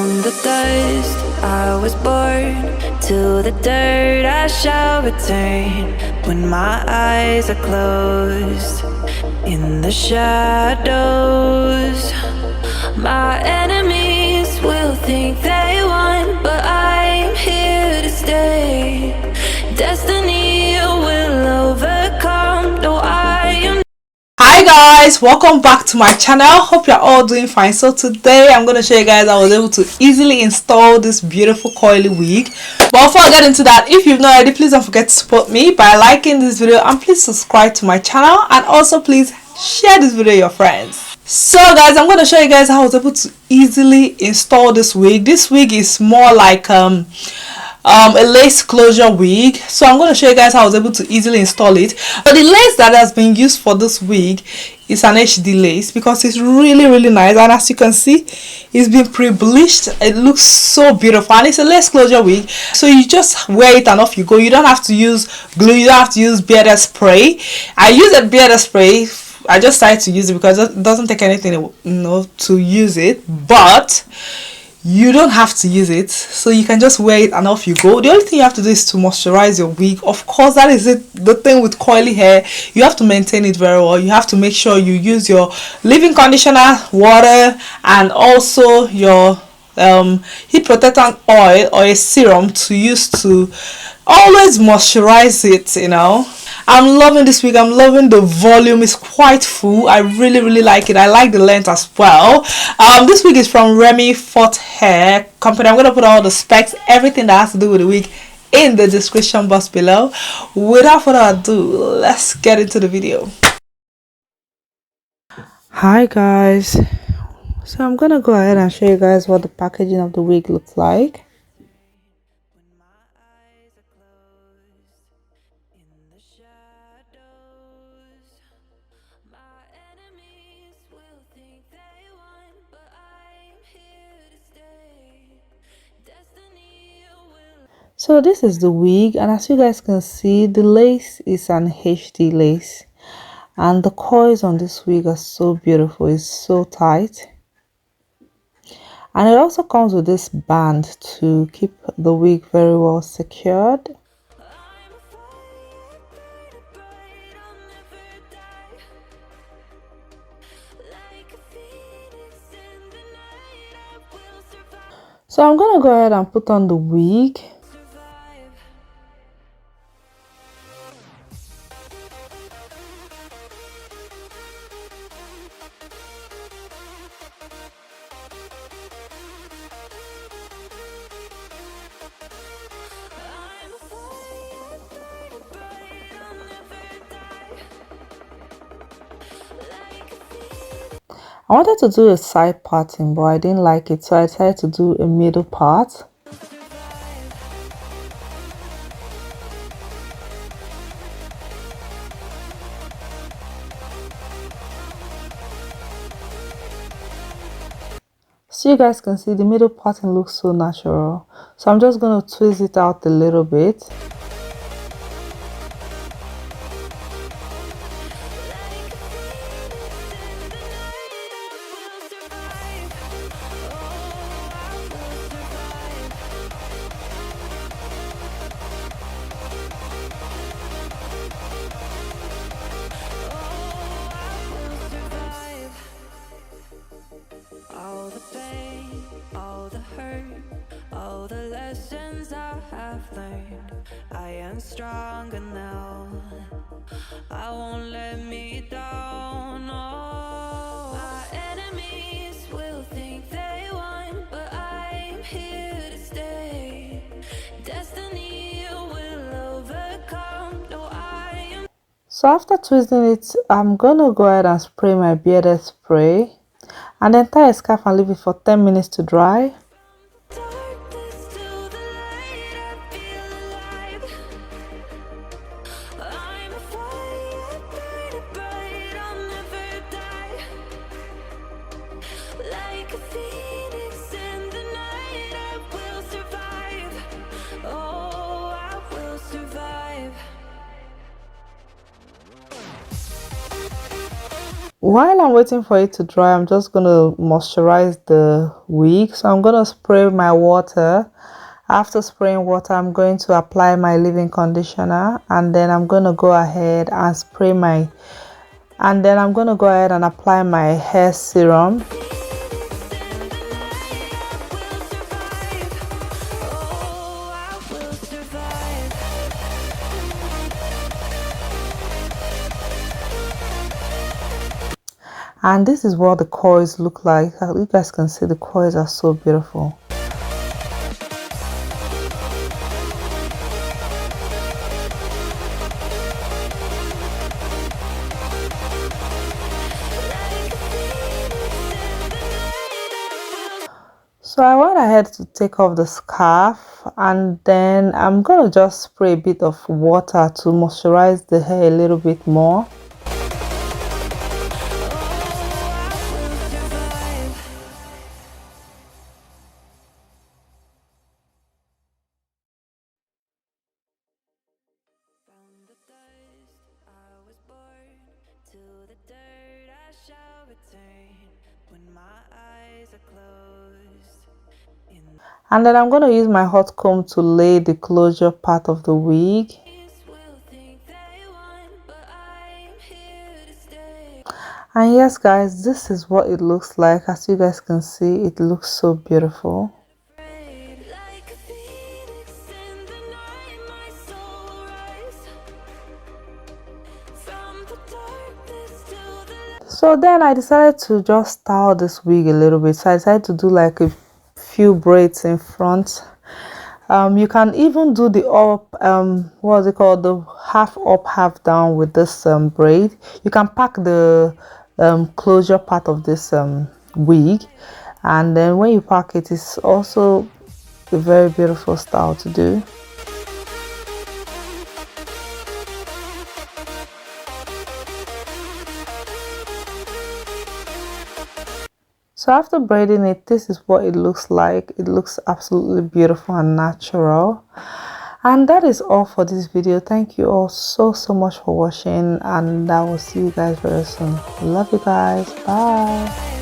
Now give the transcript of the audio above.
From the dust I was born, to the dirt I shall return. When my eyes are closed, in the shadows, my enemies will think they won, but I'm here to stay. Destiny will overcome, though I am. Hi guys, welcome back to my channel. Hope you're all doing fine. So today I'm going to show you guys I was able to easily install this beautiful coily wig. But before I get into that, if you've not already, please don't forget to support me by liking this video, and please subscribe to my channel, and also please share this video with your friends. So guys, I'm going to show you guys how I was able to easily install this wig. This wig is more like a lace closure wig, so I'm going to show you guys how I was able to easily install it. But the lace that has been used for this wig is an HD lace because it's really nice, and as you can see, it's been pre-bleached. It looks so beautiful, and it's a lace closure wig, so you just wear it and off you go. You don't have to use glue, you don't have to use bearded spray. I use a bearded spray. I just started to use it because it doesn't take anything, to use it, but you don't have to use it, so you can just wear it and off you go. The only thing you have to do is to moisturize your wig. Of course, that is it. The thing with coily hair, you have to maintain it very well. You have to make sure you use your leave-in conditioner, water, and also your heat protectant oil or a serum to use to always moisturize it. I'm loving this wig. I'm loving the volume. It's quite full. I really like it. I like the length as well. This wig is from Remy Forte hair company. I'm going to put all the specs, everything that has to do with the wig, in the description box below. Without further ado, let's get into the video. Hi guys, so I'm gonna go ahead and show you guys what the packaging of the wig looks like. So this is the wig, and as you guys can see, the lace is an HD lace, and the coils on this wig are so beautiful. It's so tight, and it also comes with this band to keep the wig very well secured. So I'm gonna go ahead and put on the wig. I wanted to do a side parting, but I didn't like it, so I decided to do a middle part. So you guys can see the middle parting looks so natural, so I'm just going to twist it out a little bit. All the pain, all the hurt, all the lessons I have learned. I am stronger now. I won't let me down. Oh, my enemies will think they won, but I'm here to stay. Destiny will overcome, though I am. So after twisting it, I'm gonna go ahead and spray my bearded spray, and then tie a scarf and leave it for 10 minutes to dry. While I'm waiting for it to dry, I'm just gonna moisturize the wig. So I'm gonna spray my water. After spraying water, I'm going to apply my leave-in conditioner, and then I'm gonna go ahead and apply my hair serum. And this is what the coils look like. You guys can see the coils are so beautiful. So I went ahead to take off the scarf, and then I'm gonna just spray a bit of water to moisturize the hair a little bit more. And then I'm going to use my hot comb to lay the closure part of the wig. And yes guys, this is what it looks like. As you guys can see, it looks so beautiful. So then I decided to just style this wig a little bit. So I decided to do like a few braids in front. You can even do the up what's it called, the half up half down with this braid. You can pack the closure part of this wig, and then when you pack it, it's also a very beautiful style to do. So after braiding it, this is what it looks like. It looks absolutely beautiful and natural. And that is all for this video. Thank you all so much for watching, and I will see you guys very soon. Love you guys. Bye.